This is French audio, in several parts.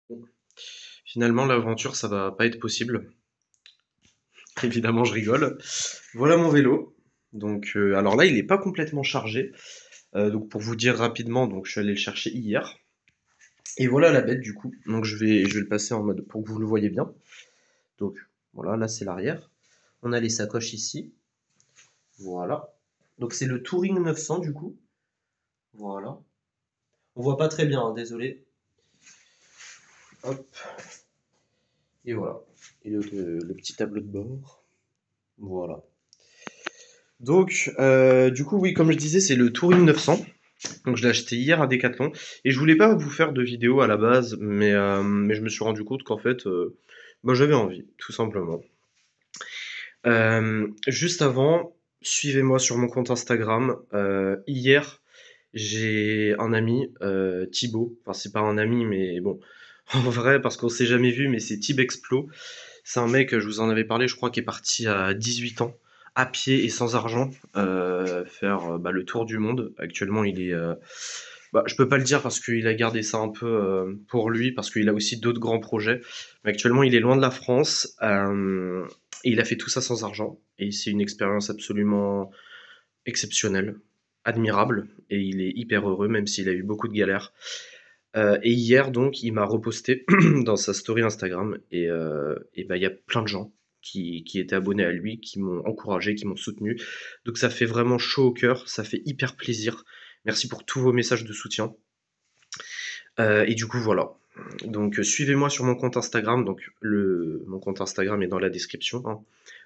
Bon, finalement, l'aventure, ça va pas être possible. Évidemment, je rigole. Voilà mon vélo. Donc, alors là, il est pas complètement chargé. Donc, pour vous dire rapidement, donc je suis allé le chercher hier. Et voilà la bête du coup. Donc, je vais le passer en mode pour que vous le voyez bien. Donc, voilà, là c'est l'arrière. On a les sacoches ici. Voilà. Donc, c'est le Touring 900 du coup. Voilà. On voit pas très bien, hein, désolé. Hop. Et voilà. Et le petit tableau de bord. Voilà. Donc, du coup, oui, comme je disais, c'est le Touring 900. Donc, je l'ai acheté hier à Decathlon. Et je voulais pas vous faire de vidéo à la base, mais je me suis rendu compte qu'en fait, bah, j'avais envie, tout simplement. Juste avant, suivez-moi sur mon compte Instagram. Hier, j'ai un ami, Thibaut. Enfin, c'est pas un ami, mais bon, en vrai, parce qu'on s'est jamais vu, mais c'est Tibexplo. C'est un mec, je vous en avais parlé, je crois, qui est parti à 18 ans, à pied et sans argent, faire bah, le tour du monde. Actuellement, il est. Bah, je peux pas le dire parce qu'il a gardé ça un peu pour lui, parce qu'il a aussi d'autres grands projets. Mais actuellement, il est loin de la France et il a fait tout ça sans argent. Et c'est une expérience absolument exceptionnelle, admirable, et il est hyper heureux, même s'il a eu beaucoup de galères. Et hier, donc, il m'a reposté dans sa story Instagram. Et bah, il y a plein de gens qui étaient abonnés à lui, qui m'ont encouragé, qui m'ont soutenu. Donc ça fait vraiment chaud au cœur, ça fait hyper plaisir. Merci pour tous vos messages de soutien. Et du coup, voilà. Donc suivez-moi sur mon compte Instagram. Donc mon compte Instagram est dans la description, hein.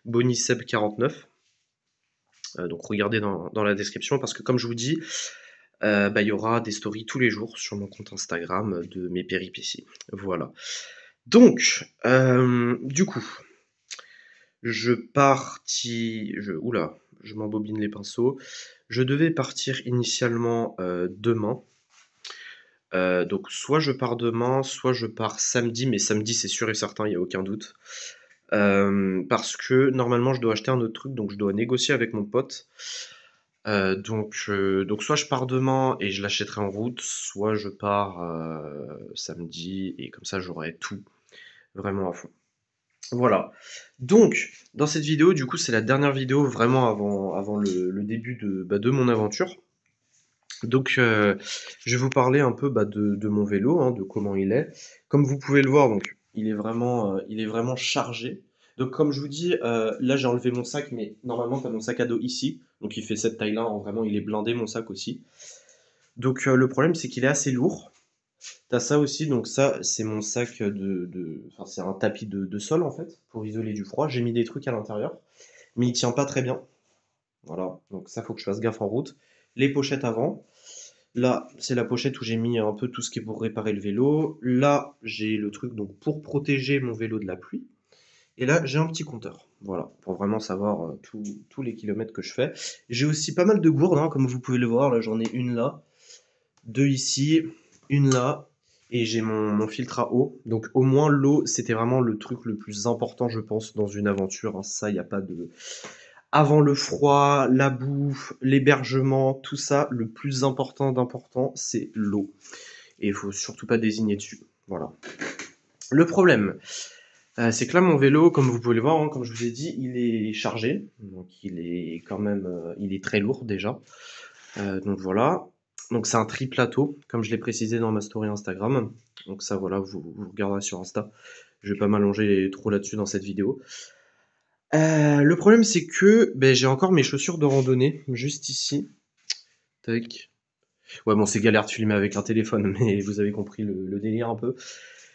Boniseb49. Donc regardez dans la description parce que comme je vous dis, bah, il y aura des stories tous les jours sur mon compte Instagram de mes péripéties. Voilà. Donc, du coup, oula, je m'embobine les pinceaux. Je devais partir initialement demain. Donc, soit je pars demain, soit je pars samedi, mais samedi c'est sûr et certain, il n'y a aucun doute. Parce que normalement je dois acheter un autre truc, donc je dois négocier avec mon pote. Donc soit je pars demain et je l'achèterai en route, soit je pars samedi et comme ça j'aurai tout vraiment à fond. Voilà. Donc, dans cette vidéo, du coup, c'est la dernière vidéo vraiment avant le début de mon aventure. Donc, je vais vous parler un peu bah, de mon vélo, hein, de comment il est. Comme vous pouvez le voir, donc, il est vraiment chargé. Donc, comme je vous dis, là, j'ai enlevé mon sac, mais normalement, tu as mon sac à dos ici. Donc, il fait cette taille-là, hein, vraiment, il est blindé, mon sac aussi. Donc, le problème, c'est qu'il est assez lourd. T'as ça aussi, donc ça, c'est mon sac enfin, c'est un tapis de sol, en fait, pour isoler du froid. J'ai mis des trucs à l'intérieur, mais il tient pas très bien. Voilà, donc ça, faut que je fasse gaffe en route. Les pochettes avant. Là, c'est la pochette où j'ai mis un peu tout ce qui est pour réparer le vélo. Là, j'ai le truc donc pour protéger mon vélo de la pluie. Et là, j'ai un petit compteur. Voilà, pour vraiment savoir tous les kilomètres que je fais. J'ai aussi pas mal de gourdes, hein, comme vous pouvez le voir. Là, j'en ai une là, deux ici, une là. Et j'ai mon filtre à eau. Donc, au moins, l'eau, c'était vraiment le truc le plus important, je pense, dans une aventure, hein. Ça, il n'y a pas de, avant le froid, la bouffe, l'hébergement, tout ça, le plus important d'important, c'est l'eau. Et il faut surtout pas désigner dessus. Voilà. Le problème, c'est que là, mon vélo, comme vous pouvez le voir, hein, comme je vous ai dit, il est chargé. Donc, il est quand même, il est très lourd déjà. Donc voilà. Donc c'est un tri-plateau, comme je l'ai précisé dans ma story Instagram. Donc ça, voilà, vous regarderez sur Insta. Je vais pas m'allonger trop là-dessus dans cette vidéo. Le problème, c'est que ben, j'ai encore mes chaussures de randonnée, juste ici. Tac. Ouais, bon, c'est galère de filmer avec un téléphone, mais vous avez compris le délire un peu.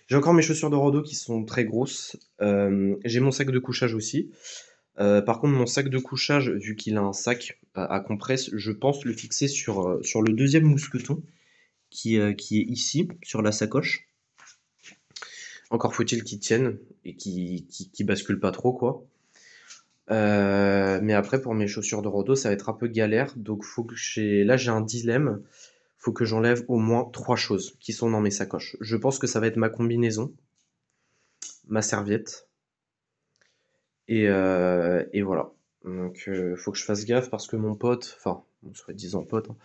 J'ai encore mes chaussures de rando qui sont très grosses. J'ai mon sac de couchage aussi. Par contre, mon sac de couchage, vu qu'il a un sac à compresse, je pense le fixer sur le deuxième mousqueton qui est ici, sur la sacoche. Encore faut-il qu'il tienne et qu'il bascule pas trop, quoi. Mais après, pour mes chaussures de rando, ça va être un peu galère. Donc, là, j'ai un dilemme. Faut que j'enlève au moins trois choses qui sont dans mes sacoches. Je pense que ça va être ma combinaison, ma serviette, et voilà. Donc, faut que je fasse gaffe parce que mon pote, enfin, mon soi-disant pote, hein,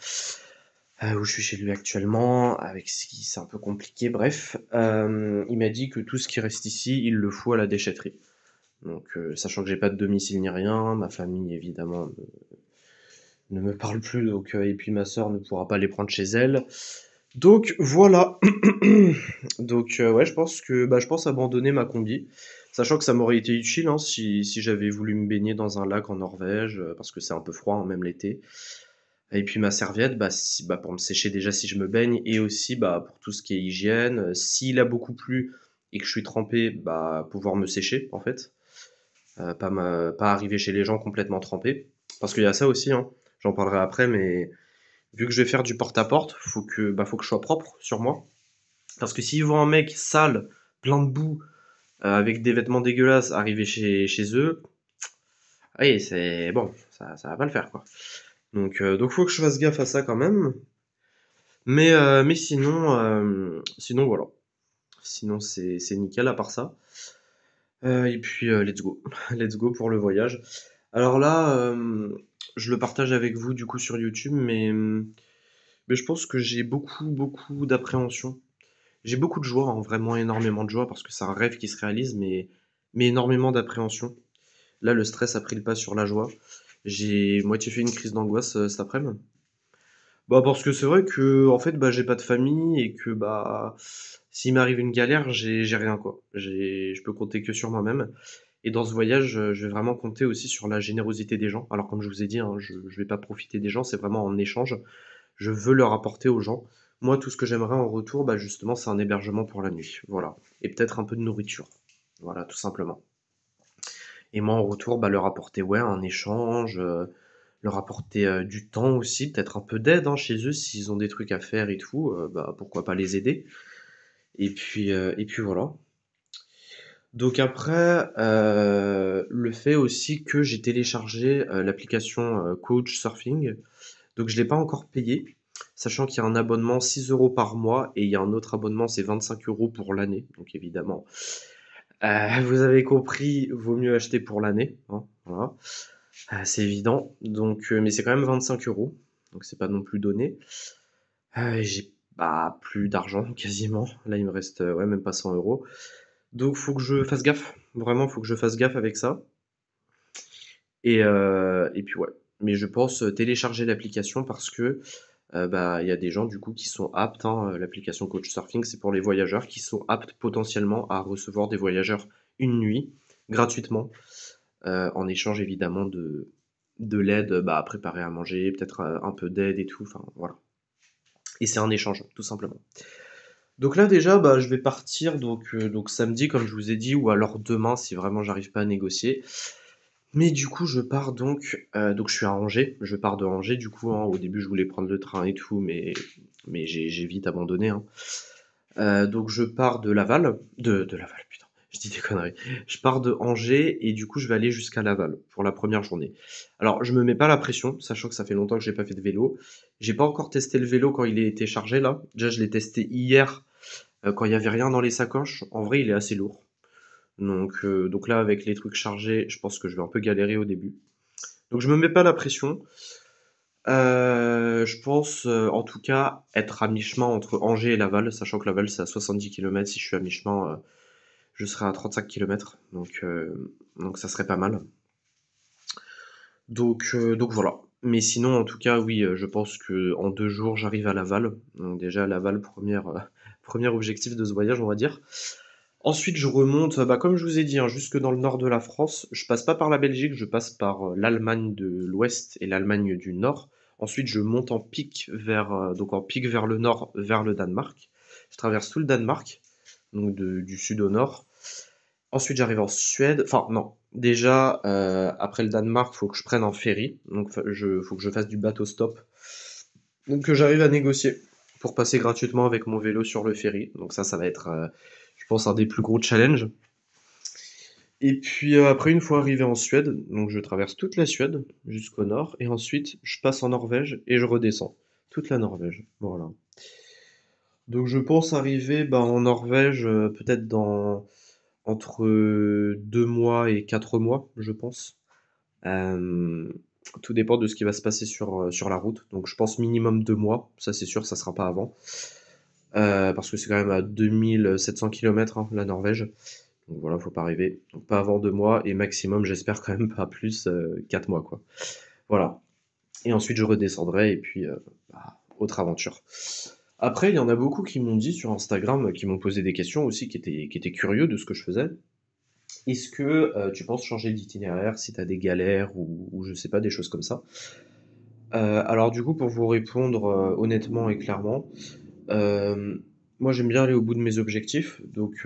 où je suis chez lui actuellement, avec ce qui c'est un peu compliqué, bref. Il m'a dit que tout ce qui reste ici, il le fout à la déchetterie. Donc, sachant que j'ai pas de domicile ni rien, ma famille évidemment ne me parle plus, donc, et puis ma sœur ne pourra pas les prendre chez elle. Donc voilà. Donc ouais, je pense abandonner ma combi, sachant que ça m'aurait été utile hein, si j'avais voulu me baigner dans un lac en Norvège, parce que c'est un peu froid, hein, même l'été. Et puis ma serviette, bah, pour me sécher déjà si je me baigne, et aussi bah, pour tout ce qui est hygiène. S'il a beaucoup plu et que je suis trempé, bah, pouvoir me sécher en fait. Pas arriver chez les gens complètement trempé. Parce qu'il y a ça aussi, hein. J'en parlerai après, mais vu que je vais faire du porte-à-porte, faut que je sois propre sur moi. Parce que s'ils voient un mec sale, plein de boue, avec des vêtements dégueulasses arriver chez eux, oui, c'est bon, ça va pas le faire, quoi. Donc faut que je fasse gaffe à ça quand même. Mais sinon, sinon voilà. Sinon c'est nickel à part ça. Et puis let's go. Let's go pour le voyage. Alors là, je le partage avec vous du coup sur YouTube, mais je pense que j'ai beaucoup d'appréhension. J'ai beaucoup de joie, hein, vraiment énormément de joie parce que c'est un rêve qui se réalise, mais énormément d'appréhension. Là, le stress a pris le pas sur la joie. J'ai moitié fait une crise d'angoisse cet après-midi. Bah parce que c'est vrai que en fait bah j'ai pas de famille et que bah s'il m'arrive une galère, j'ai rien quoi. Je peux compter que sur moi-même. Et dans ce voyage, je vais vraiment compter aussi sur la générosité des gens. Alors comme je vous ai dit, hein, je vais pas profiter des gens, c'est vraiment en échange. Je veux leur apporter aux gens. Moi, tout ce que j'aimerais en retour, bah justement, c'est un hébergement pour la nuit. Voilà. Et peut-être un peu de nourriture. Voilà, tout simplement. Et moi, en retour, bah leur apporter, ouais, un échange, leur apporter du temps aussi, peut-être un peu d'aide hein, chez eux s'ils ont des trucs à faire et tout, bah pourquoi pas les aider. Et puis voilà. Donc après, le fait aussi que j'ai téléchargé l'application Couchsurfing. Donc je l'ai pas encore payé, sachant qu'il y a un abonnement 6 € par mois et il y a un autre abonnement, c'est 25 € pour l'année. Donc évidemment, vous avez compris, vaut mieux acheter pour l'année, hein, voilà. C'est évident. Donc, mais c'est quand même 25 €, donc c'est pas non plus donné. J'ai pas plus d'argent quasiment. Là, il me reste ouais, même pas 100 €. Donc faut que je fasse gaffe. Vraiment, faut que je fasse gaffe avec ça. Et puis ouais. Mais je pense télécharger l'application parce que bah, il y a des gens du coup qui sont aptes, hein, l'application Couchsurfing, c'est pour les voyageurs qui sont aptes potentiellement à recevoir des voyageurs une nuit gratuitement, en échange évidemment de l'aide, bah, à préparer à manger, peut-être, un peu d'aide et tout, enfin voilà. Et c'est un échange, tout simplement. Donc là déjà, bah, je vais partir donc samedi comme je vous ai dit ou alors demain si vraiment j'arrive pas à négocier. Mais du coup, je pars donc je suis à Angers, je pars de Angers du coup, hein. Au début, je voulais prendre le train et tout, mais j'ai vite abandonné, hein. Donc je pars de Laval, de Laval, putain, je dis des conneries. Je pars de Angers et du coup, je vais aller jusqu'à Laval pour la première journée. Alors, je me mets pas la pression, sachant que ça fait longtemps que j'ai pas fait de vélo. J'ai pas encore testé le vélo quand il a été chargé là. Déjà, je l'ai testé hier, quand il y avait rien dans les sacoches. En vrai, il est assez lourd. Donc là, avec les trucs chargés, je pense que je vais un peu galérer au début. Donc je me mets pas la pression. Je pense, en tout cas, être à mi-chemin entre Angers et Laval, sachant que Laval, c'est à 70 kilomètres. Si je suis à mi-chemin, je serai à 35 kilomètres. Donc ça serait pas mal. Donc voilà. Mais sinon, en tout cas, oui, je pense que en 2 jours, j'arrive à Laval. Donc déjà, Laval, premier objectif de ce voyage, on va dire. Ensuite, je remonte, bah, comme je vous ai dit, hein, jusque dans le nord de la France. Je passe pas par la Belgique, je passe par l'Allemagne de l'Ouest et l'Allemagne du Nord. Ensuite, je monte en pic donc en pic vers le nord, vers le Danemark. Je traverse tout le Danemark, donc du sud au nord. Ensuite, j'arrive en Suède. Enfin, non. Déjà, après le Danemark, faut que je prenne un ferry. Donc, faut que je fasse du bateau stop. Donc, que j'arrive à négocier pour passer gratuitement avec mon vélo sur le ferry. Donc ça va être, je pense, un des plus gros challenges. Et puis après, une fois arrivé en Suède, donc je traverse toute la Suède jusqu'au nord, et ensuite je passe en Norvège et je redescends toute la Norvège. Voilà. Donc je pense arriver bah, en Norvège peut-être dans entre 2 mois et 4 mois, je pense. Euh, Tout dépend de ce qui va se passer sur la route. Donc je pense minimum 2 mois, ça c'est sûr, ça sera pas avant. Parce que c'est quand même à 2700 km, hein, la Norvège. Donc voilà, faut pas rêver. Donc pas avant 2 mois et maximum, j'espère quand même pas plus, 4 mois quoi. Voilà. Et ensuite je redescendrai et puis autre aventure. Après, il y en a beaucoup qui m'ont dit sur Instagram, qui m'ont posé des questions aussi, qui étaient curieux de ce que je faisais. Est-ce que tu penses changer d'itinéraire si tu as des galères ou je sais pas, des choses comme ça? Alors du coup, pour vous répondre honnêtement et clairement, euh, moi j'aime bien aller au bout de mes objectifs, donc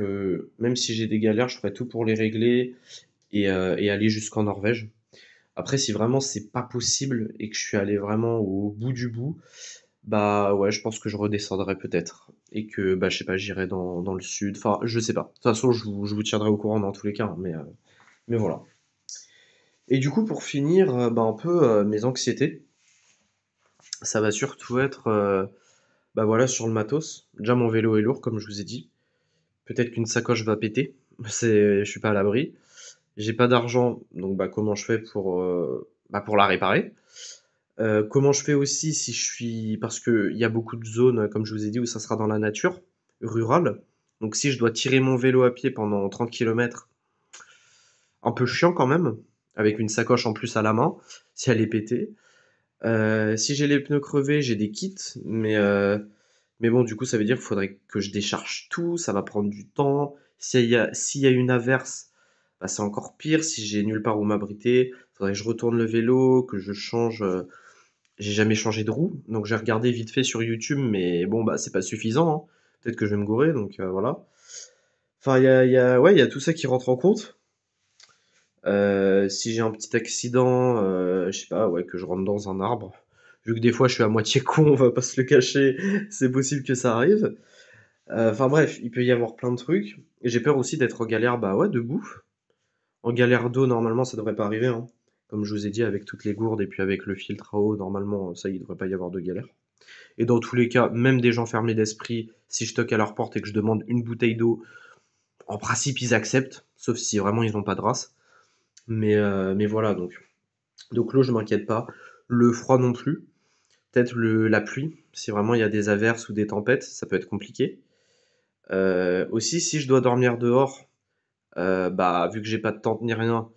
même si j'ai des galères, je ferai tout pour les régler et aller jusqu'en Norvège. Après, si vraiment c'est pas possible et que je suis allé vraiment au bout du bout, bah ouais, je pense que je redescendrai peut-être. Et que, bah je sais pas, j'irai dans le sud. Enfin, je sais pas. De toute façon, je vous tiendrai au courant dans tous les cas, hein, mais voilà. Et du coup, pour finir, bah, un peu mes anxiétés, ça va surtout être bah voilà, sur le matos. Déjà, mon vélo est lourd, comme je vous ai dit. Peut-être qu'une sacoche va péter. Je suis pas à l'abri. J'ai pas d'argent, donc bah comment je fais pour la réparer? Comment je fais aussi si je suis parce que il y a beaucoup de zones, comme je vous ai dit, où ça sera dans la nature, rurale. Donc si je dois tirer mon vélo à pied pendant 30 kilomètres, un peu chiant quand même, avec une sacoche en plus à la main, si elle est pétée. Si j'ai les pneus crevés, j'ai des kits, mais bon, du coup, ça veut dire qu'il faudrait que je décharge tout, ça va prendre du temps. S'il y a une averse, bah, c'est encore pire. Si j'ai nulle part où m'abriter, il faudrait que je retourne le vélo, que je change. J'ai jamais changé de roue, donc j'ai regardé vite fait sur YouTube, mais bon, bah, c'est pas suffisant, hein. Peut-être que je vais me gourer, donc voilà. Enfin, ouais, il y a tout ça qui rentre en compte. Si j'ai un petit accident, je sais pas, ouais, que je rentre dans un arbre, vu que des fois je suis à moitié con, on va pas se le cacher, c'est possible que ça arrive. Enfin bref, il peut y avoir plein de trucs. Et j'ai peur aussi d'être en galère, bah ouais, de bouffe. En galère d'eau, normalement, ça devrait pas arriver, hein. Comme je vous ai dit, avec toutes les gourdes et puis avec le filtre à eau, normalement, ça, il devrait pas y avoir de galère. Et dans tous les cas, même des gens fermés d'esprit, si je toque à leur porte et que je demande une bouteille d'eau, en principe, ils acceptent, sauf si vraiment ils n'ont pas de race. Mais voilà, donc l'eau, je m'inquiète pas. Le froid non plus. Peut-être la pluie, si vraiment il y a des averses ou des tempêtes, ça peut être compliqué. Aussi, si je dois dormir dehors, bah, vu que j'ai pas de tente ni rien,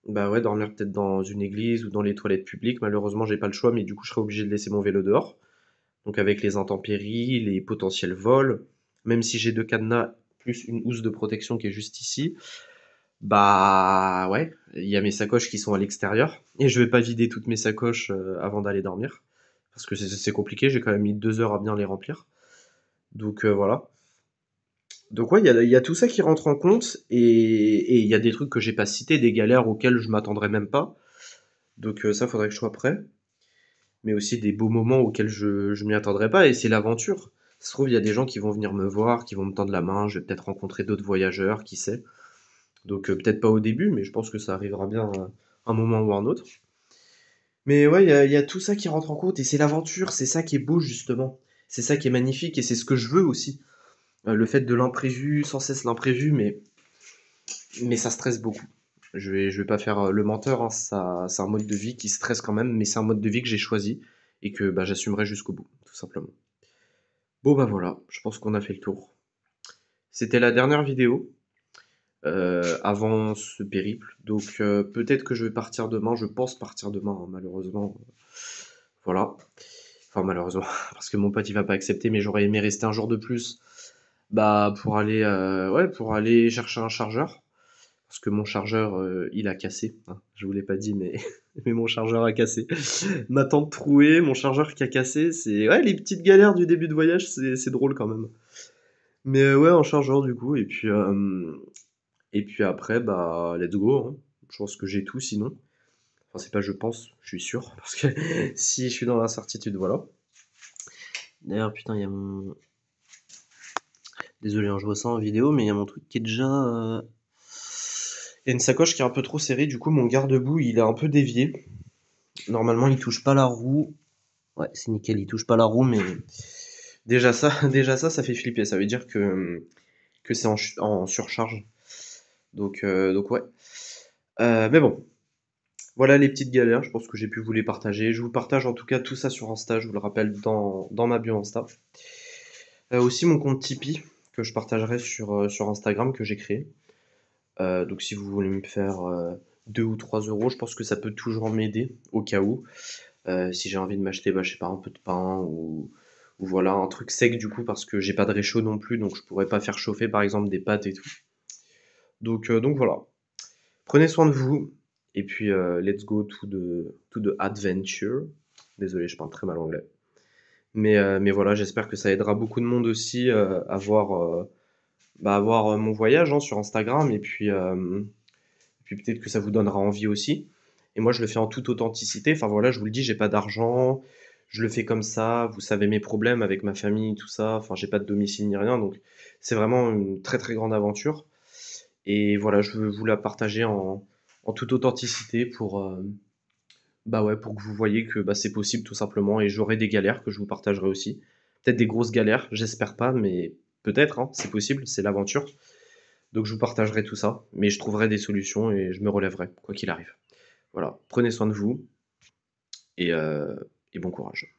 bah ouais, dormir peut-être dans une église ou dans les toilettes publiques. Malheureusement, j'ai pas le choix, mais du coup, je serai obligé de laisser mon vélo dehors. Donc avec les intempéries, les potentiels vols, même si j'ai deux cadenas plus une housse de protection qui est juste ici, bah ouais, il y a mes sacoches qui sont à l'extérieur et je vais pas vider toutes mes sacoches avant d'aller dormir parce que c'est compliqué, j'ai quand même mis 2 heures à bien les remplir. Donc voilà. Donc ouais, il y a tout ça qui rentre en compte et il y a des trucs que j'ai pas cités, des galères auxquelles je m'attendrais même pas. Donc ça, faudrait que je sois prêt. Mais aussi des beaux moments auxquels je m'y attendrais pas, et c'est l'aventure. Ça se trouve, il y a des gens qui vont venir me voir, qui vont me tendre la main, je vais peut-être rencontrer d'autres voyageurs, qui sait. Donc peut-être pas au début, mais je pense que ça arrivera bien un moment ou un autre. Mais ouais, il y a tout ça qui rentre en compte, et c'est l'aventure, c'est ça qui est beau justement. C'est ça qui est magnifique, et c'est ce que je veux aussi. Le fait de l'imprévu, sans cesse l'imprévu, mais ça stresse beaucoup. Je vais pas faire le menteur, hein, ça, c'est un mode de vie qui stresse quand même, mais c'est un mode de vie que j'ai choisi et que bah, j'assumerai jusqu'au bout, tout simplement. Bon bah voilà, je pense qu'on a fait le tour. C'était la dernière vidéo avant ce périple, donc peut-être que je vais partir demain, je pense partir demain, hein, malheureusement. Voilà. Enfin malheureusement, parce que mon pote il va pas accepter, mais j'aurais aimé rester un jour de plus bah, pour aller chercher un chargeur. Parce que mon chargeur, il a cassé, hein. Je vous l'ai pas dit, mais, mais mon chargeur a cassé. Ma tente trouée, mon chargeur qui a cassé, c'est ouais, les petites galères du début de voyage, c'est drôle quand même. Mais ouais, un chargeur du coup, et puis après, bah, let's go, hein. Je pense que j'ai tout sinon. Enfin, c'est pas je pense, je suis sûr, parce que si je suis dans l'incertitude, voilà. D'ailleurs, putain, il y a mon... Désolé, hein, je vois ça en vidéo, mais il y a mon truc qui est déjà... Il y a une sacoche qui est un peu trop serrée, du coup mon garde-boue il est un peu dévié. Normalement il touche pas la roue. Ouais, c'est nickel, il touche pas la roue, mais déjà ça, ça fait flipper. Ça veut dire que c'est en surcharge. Donc ouais. Mais bon. Voilà les petites galères, je pense que j'ai pu vous les partager. Je vous partage en tout cas tout ça sur Insta, je vous le rappelle, dans ma bio Insta. Aussi mon compte Tipeee, que je partagerai sur Instagram, que j'ai créé. Donc si vous voulez me faire 2 ou 3 euros, je pense que ça peut toujours m'aider, au cas où. Si j'ai envie de m'acheter, bah, je sais pas, un peu de pain ou voilà, un truc sec du coup, parce que j'ai pas de réchaud non plus, donc je pourrais pas faire chauffer par exemple des pâtes et tout. Donc voilà. Prenez soin de vous, et puis let's go to the adventure. Désolé, je parle très mal anglais. Mais voilà, j'espère que ça aidera beaucoup de monde aussi à voir mon voyage hein, sur Instagram, et puis peut-être que ça vous donnera envie aussi. Et moi, je le fais en toute authenticité. Enfin voilà, je vous le dis, j'ai pas d'argent, je le fais comme ça. Vous savez mes problèmes avec ma famille, tout ça. Enfin, j'ai pas de domicile ni rien, donc c'est vraiment une très très grande aventure. Et voilà, je veux vous la partager en toute authenticité bah ouais, pour que vous voyez que bah, c'est possible tout simplement. Et j'aurai des galères que je vous partagerai aussi. Peut-être des grosses galères, j'espère pas, mais peut-être, hein, c'est possible, c'est l'aventure. Donc je vous partagerai tout ça, mais je trouverai des solutions et je me relèverai, quoi qu'il arrive. Voilà, prenez soin de vous et, euh, et bon courage.